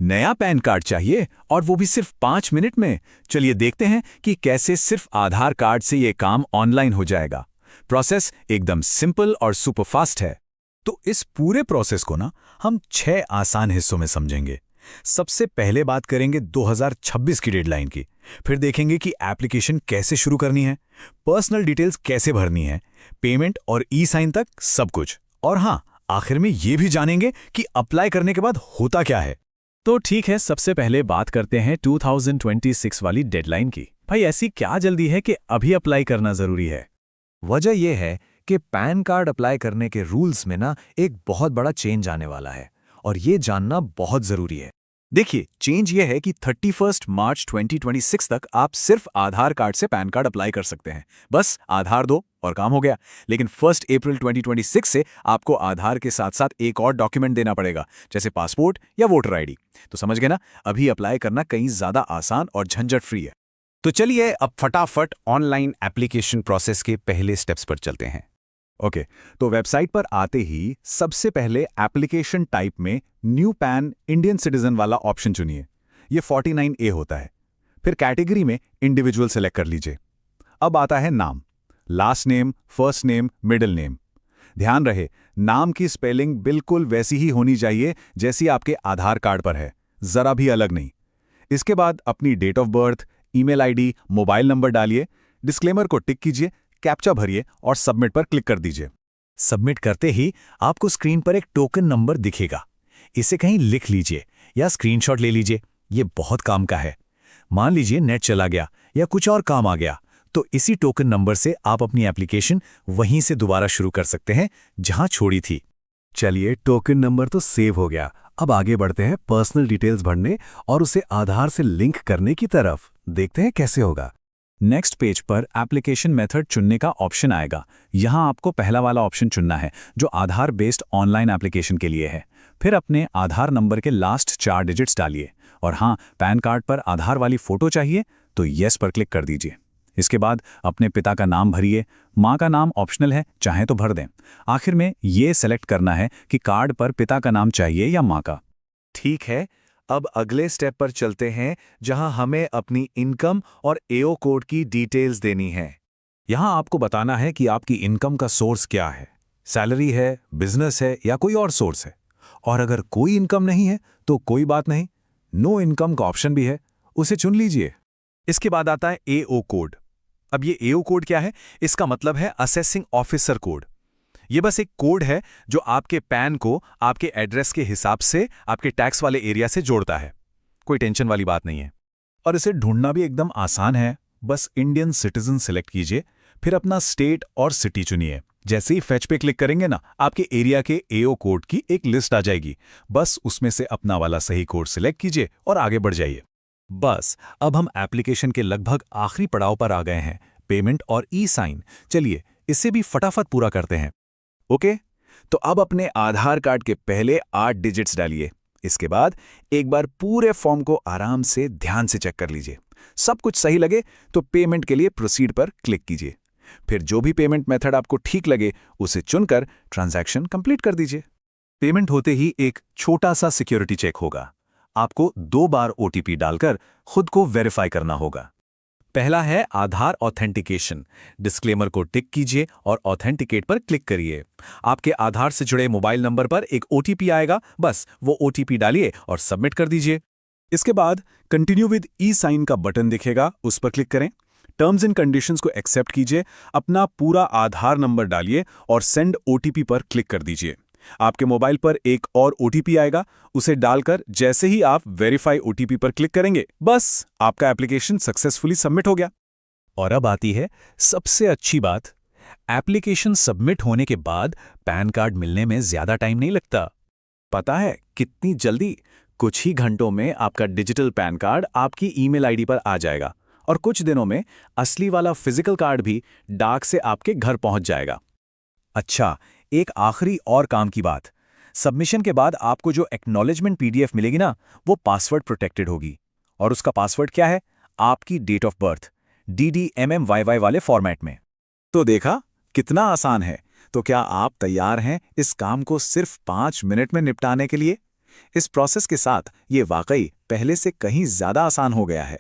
नया pan card चाहिए और वो भी सिर्फ 5 मिनट में। चलिए देखते हैं कि कैसे सिर्फ आधार कार्ड से ये काम ऑनलाइन हो जाएगा। प्रोसेस एकदम सिंपल और सुपर फास्ट है। तो इस पूरे प्रोसेस को ना हम 6 आसान हिस्सों में समझेंगे। सबसे पहले बात करेंगे 2026 की डेडलाइन की, फिर देखेंगे कि एप्लीकेशन कैसे शुरू करनी है, पर्सनल डिटेल्स कैसे भरनी है, पेमेंट और ई साइन तक सब कुछ। और हाँ, आखिर में ये भी जानेंगे कि अप्लाई करने के बाद होता क्या है। तो ठीक है, सबसे पहले बात करते हैं 2026 वाली डेडलाइन की। भाई ऐसी क्या जल्दी है कि अभी अप्लाई करना जरूरी है? वजह यह है कि पैन कार्ड अप्लाई करने के रूल्स में ना एक बहुत बड़ा चेंज आने वाला है और ये जानना बहुत जरूरी है। देखिए, चेंज ये है कि 31 मार्च 2026 तक आप सिर्फ आधार कार्ड से पैन कार्ड अप्लाई कर सकते हैं। बस आधार दो और काम हो गया। लेकिन 1 अप्रैल 2026 से आपको आधार के साथ साथ एक और डॉक्यूमेंट देना पड़ेगा, जैसे पासपोर्ट या वोटर आईडी। तो समझ गए ना, अभी अप्लाई करना कहीं ज्यादा आसान और झंझट फ्री है। तो चलिए अब फटाफट ऑनलाइन एप्लीकेशन प्रोसेस के पहले स्टेप्स पर चलते हैं। ओके, तो वेबसाइट पर आते ही सबसे पहले एप्लीकेशन टाइप में न्यू पैन इंडियन सिटीजन वाला ऑप्शन चुनिए। ये 49A होता है। फिर कैटेगरी में इंडिविजुअल सेलेक्ट कर लीजिए। अब आता है नाम, last name, first name, middle name. ध्यान रहे, नाम की स्पेलिंग बिल्कुल वैसी ही होनी चाहिए जैसी आपके आधार कार्ड पर है, जरा भी अलग नहीं। इसके बाद अपनी date of birth, email ID, mobile number डालिए, डिस्क्लेमर को टिक कीजिए, कैप्चा भरिए और सबमिट पर क्लिक कर दीजिए। सबमिट करते ही आपको स्क्रीन पर एक टोकन नंबर दिखेगा। इसे कहीं लिख लीजिए या स्क्रीनशॉट ले लीजिए, ये बहुत काम का है। मान लीजिए नेट चला गया या कुछ और काम आ गया, तो इसी टोकन नंबर से आप अपनी एप्लीकेशन वहीं से दोबारा शुरू कर सकते हैं जहां छोड़ी थी। चलिए, टोकन नंबर तो सेव हो गया। अब आगे बढ़ते हैं पर्सनल डिटेल्स भरने और उसे आधार से लिंक करने की तरफ। देखते हैं कैसे होगा। नेक्स्ट पेज पर एप्लीकेशन मेथड चुनने का ऑप्शन आएगा। यहाँ आपको पहला वाला ऑप्शन चुनना है जो आधार बेस्ड ऑनलाइन एप्लीकेशन के लिए है। फिर अपने आधार नंबर के लास्ट 4 डिजिट्स डालिए और हाँ, पैन कार्ड पर आधार वाली फोटो चाहिए तो येस पर क्लिक कर दीजिए। इसके बाद अपने पिता का नाम भरिए, माँ का नाम ऑप्शनल है, चाहे तो भर दें। आखिर में ये सेलेक्ट करना है कि कार्ड पर पिता का नाम चाहिए या माँ का। ठीक है, अब अगले स्टेप पर चलते हैं जहां हमें अपनी इनकम और एओ कोड की डिटेल्स देनी है। यहां आपको बताना है कि आपकी इनकम का सोर्स क्या है, सैलरी है, बिजनेस है या कोई और सोर्स है। और अगर कोई इनकम नहीं है तो कोई बात नहीं, नो इनकम का ऑप्शन भी है, उसे चुन लीजिए। इसके बाद आता है एओ कोड। अब ये एओ कोड क्या है? इसका मतलब है असेसिंग ऑफिसर कोड। ये बस एक कोड है जो आपके पैन को आपके एड्रेस के हिसाब से आपके टैक्स वाले एरिया से जोड़ता है। कोई टेंशन वाली बात नहीं है। और इसे ढूंढना भी एकदम आसान है। बस इंडियन सिटीजन सेलेक्ट कीजिए, फिर अपना स्टेट और सिटी चुनिए। जैसे ही फेच पे क्लिक करेंगे ना, आपके एरिया के एओ कोड की एक लिस्ट आ जाएगी। बस उसमें से अपना वाला सही कोड सिलेक्ट कीजिए और आगे बढ़ जाइए। बस अब हम एप्लीकेशन के लगभग आखिरी पड़ाव पर आ गए हैं, पेमेंट और ई साइन। चलिए इसे भी फटाफट पूरा करते हैं। ओके, तो अब अपने आधार कार्ड के पहले 8 डिजिट्स डालिए। इसके बाद एक बार पूरे फॉर्म को आराम से ध्यान से चेक कर लीजिए। सब कुछ सही लगे तो पेमेंट के लिए प्रोसीड पर क्लिक कीजिए। फिर जो भी पेमेंट मेथड आपको ठीक लगे उसे चुनकर ट्रांजैक्शन कंप्लीट कर दीजिए। पेमेंट होते ही एक छोटा सा सिक्योरिटी चेक होगा। आपको 2 बार ओटीपी डालकर खुद को वेरीफाई करना होगा। पहला है आधार ऑथेंटिकेशन। डिस्क्लेमर को टिक कीजिए और ऑथेंटिकेट पर क्लिक करिए। आपके आधार से जुड़े मोबाइल नंबर पर एक ओटीपी आएगा, बस वो ओटीपी डालिए और सबमिट कर दीजिए। इसके बाद कंटिन्यू विद ई साइन का बटन दिखेगा, उस पर क्लिक करें। टर्म्स एंड कंडीशंस को एक्सेप्ट कीजिए, अपना पूरा आधार नंबर डालिए और सेंड ओटीपी पर क्लिक कर दीजिए। आपके मोबाइल पर एक और ओटीपी आएगा, उसे डालकर जैसे ही आप वेरीफाई ओटीपी पर क्लिक करेंगे, बस आपका एप्लीकेशन सक्सेसफुली सबमिट हो गया। और अब आती है सबसे अच्छी बात। एप्लीकेशन सबमिट होने के बाद पैन कार्ड मिलने में ज्यादा टाइम नहीं लगता। पता है कितनी जल्दी? कुछ ही घंटों में आपका डिजिटल पैन कार्ड आपकी ईमेल आईडी पर आ जाएगा और कुछ दिनों में असली वाला फिजिकल कार्ड भी डाक से आपके घर पहुंच जाएगा। अच्छा, एक आखिरी और काम की बात। सबमिशन के बाद आपको जो एक्नॉलेजमेंट पीडीएफ मिलेगी ना, वो पासवर्ड प्रोटेक्टेड होगी। और उसका पासवर्ड क्या है? आपकी डेट ऑफ बर्थ, DDMMYY वाले फॉर्मेट में। तो देखा कितना आसान है। तो क्या आप तैयार हैं इस काम को सिर्फ 5 मिनट में निपटाने के लिए? इस प्रोसेस के साथ ये वाकई पहले से कहीं ज़्यादा आसान हो गया है।